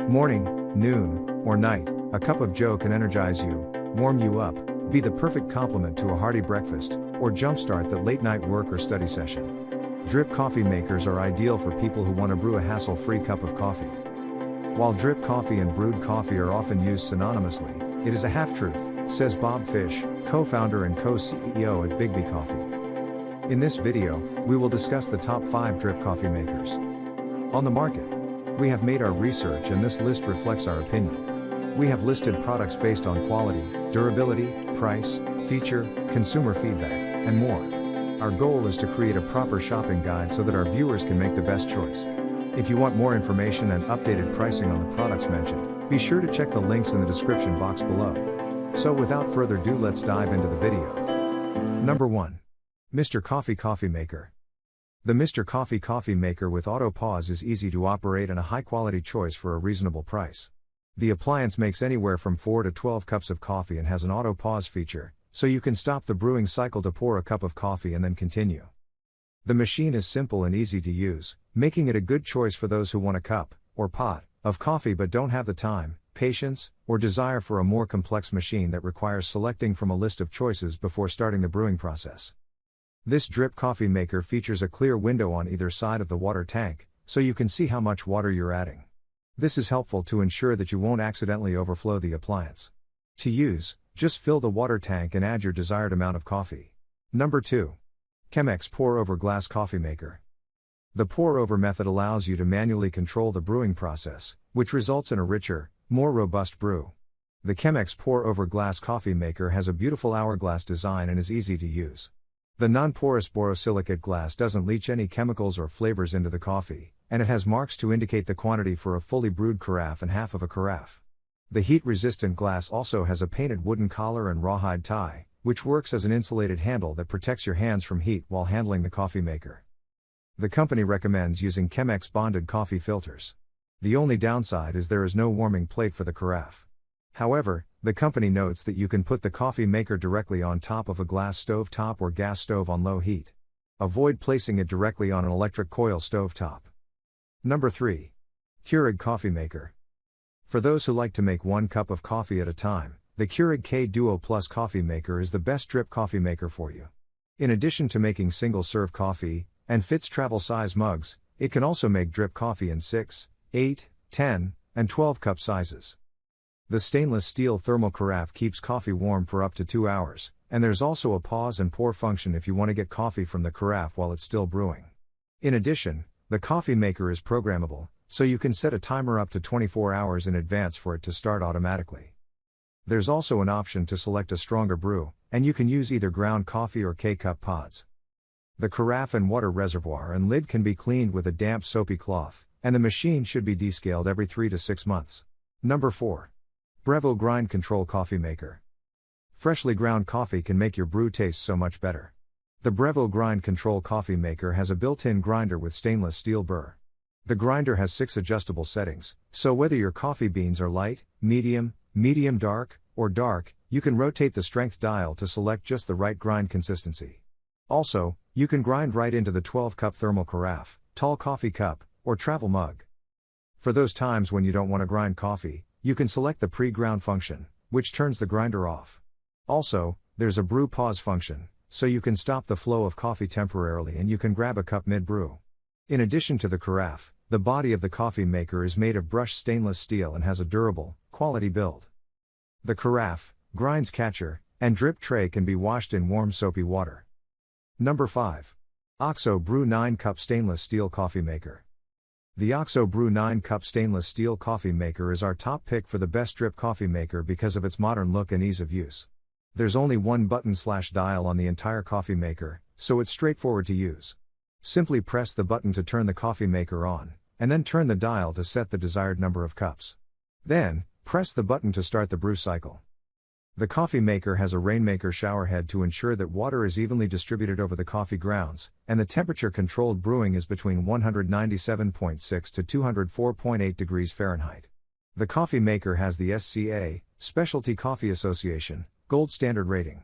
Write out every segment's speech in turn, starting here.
Morning, noon, or night, a cup of joe can energize you, warm you up, be the perfect complement to a hearty breakfast, or jumpstart that late night work or study session. Drip coffee makers are ideal for people who want to brew a hassle-free cup of coffee. While drip coffee and brewed coffee are often used synonymously, it is a half-truth, says Bob Fish, co-founder and co-CEO at Bigby Coffee. In this video, we will discuss the top 5 drip coffee makers on the market. We have made our research and this list reflects our opinion. We have listed products based on quality, durability, price, feature, consumer feedback, and more. Our goal is to create a proper shopping guide so that our viewers can make the best choice. If you want more information and updated pricing on the products mentioned, be sure to check the links in the description box below. So without further ado, let's dive into the video. Number 1. Mr. Coffee Coffee Maker. The Mr. Coffee Coffee Maker with auto pause is easy to operate and a high-quality choice for a reasonable price. The appliance makes anywhere from 4 to 12 cups of coffee and has an auto pause feature, so you can stop the brewing cycle to pour a cup of coffee and then continue. The machine is simple and easy to use, making it a good choice for those who want a cup, or pot, of coffee but don't have the time, patience, or desire for a more complex machine that requires selecting from a list of choices before starting the brewing process. This drip coffee maker features a clear window on either side of the water tank, so you can see how much water you're adding. This is helpful to ensure that you won't accidentally overflow the appliance. To use, just fill the water tank and add your desired amount of coffee. Number 2. Chemex Pour-Over Glass Coffee Maker. The pour-over method allows you to manually control the brewing process, which results in a richer, more robust brew. The Chemex Pour-Over Glass Coffee Maker has a beautiful hourglass design and is easy to use. The non-porous borosilicate glass doesn't leach any chemicals or flavors into the coffee, and it has marks to indicate the quantity for a fully brewed carafe and half of a carafe. The heat-resistant glass also has a painted wooden collar and rawhide tie, which works as an insulated handle that protects your hands from heat while handling the coffee maker. The company recommends using Chemex bonded coffee filters. The only downside is there is no warming plate for the carafe. However, the company notes that you can put the coffee maker directly on top of a glass stove top or gas stove on low heat. Avoid placing it directly on an electric coil stove top. Number 3. Keurig Coffee Maker. For those who like to make one cup of coffee at a time, the Keurig K Duo Plus Coffee Maker is the best drip coffee maker for you. In addition to making single-serve coffee, and fits travel-size mugs, it can also make drip coffee in 6, 8, 10, and 12 cup sizes. The stainless steel thermal carafe keeps coffee warm for up to 2 hours, and there's also a pause and pour function if you want to get coffee from the carafe while it's still brewing. In addition, the coffee maker is programmable, so you can set a timer up to 24 hours in advance for it to start automatically. There's also an option to select a stronger brew, and you can use either ground coffee or K-cup pods. The carafe and water reservoir and lid can be cleaned with a damp soapy cloth, and the machine should be descaled every 3 to 6 months. Number 4. Breville Grind Control Coffee Maker. Freshly ground coffee can make your brew taste so much better. The Breville Grind Control Coffee Maker has a built-in grinder with stainless steel burr. The grinder has 6 adjustable settings, so whether your coffee beans are light, medium, medium dark, or dark, you can rotate the strength dial to select just the right grind consistency. Also, you can grind right into the 12-cup thermal carafe, tall coffee cup, or travel mug. For those times when you don't want to grind coffee, you can select the pre-ground function, which turns the grinder off. Also, there's a brew pause function, so you can stop the flow of coffee temporarily and you can grab a cup mid-brew. In addition to the carafe, the body of the coffee maker is made of brushed stainless steel and has a durable, quality build. The carafe, grinds catcher, and drip tray can be washed in warm soapy water. Number 5. OXO Brew 9-Cup Stainless Steel Coffee Maker. The OXO Brew 9-Cup Stainless Steel Coffee Maker is our top pick for the best drip coffee maker because of its modern look and ease of use. There's only one button/dial on the entire coffee maker, so it's straightforward to use. Simply press the button to turn the coffee maker on, and then turn the dial to set the desired number of cups. Then, press the button to start the brew cycle. The coffee maker has a rainmaker shower head to ensure that water is evenly distributed over the coffee grounds, and the temperature-controlled brewing is between 197.6 to 204.8 degrees Fahrenheit. The coffee maker has the SCA, Specialty Coffee Association, Gold Standard rating.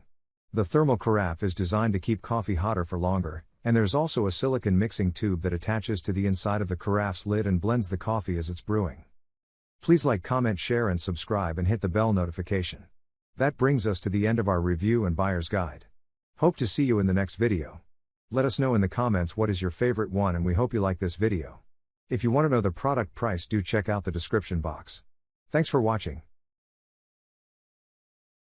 The thermal carafe is designed to keep coffee hotter for longer, and there's also a silicone mixing tube that attaches to the inside of the carafe's lid and blends the coffee as it's brewing. Please like, comment, share, and subscribe, and hit the bell notification. That brings us to the end of our review and buyer's guide. Hope to see you in the next video. Let us know in the comments what is your favorite one, and we hope you like this video. If you want to know the product price, do check out the description box. Thanks for watching.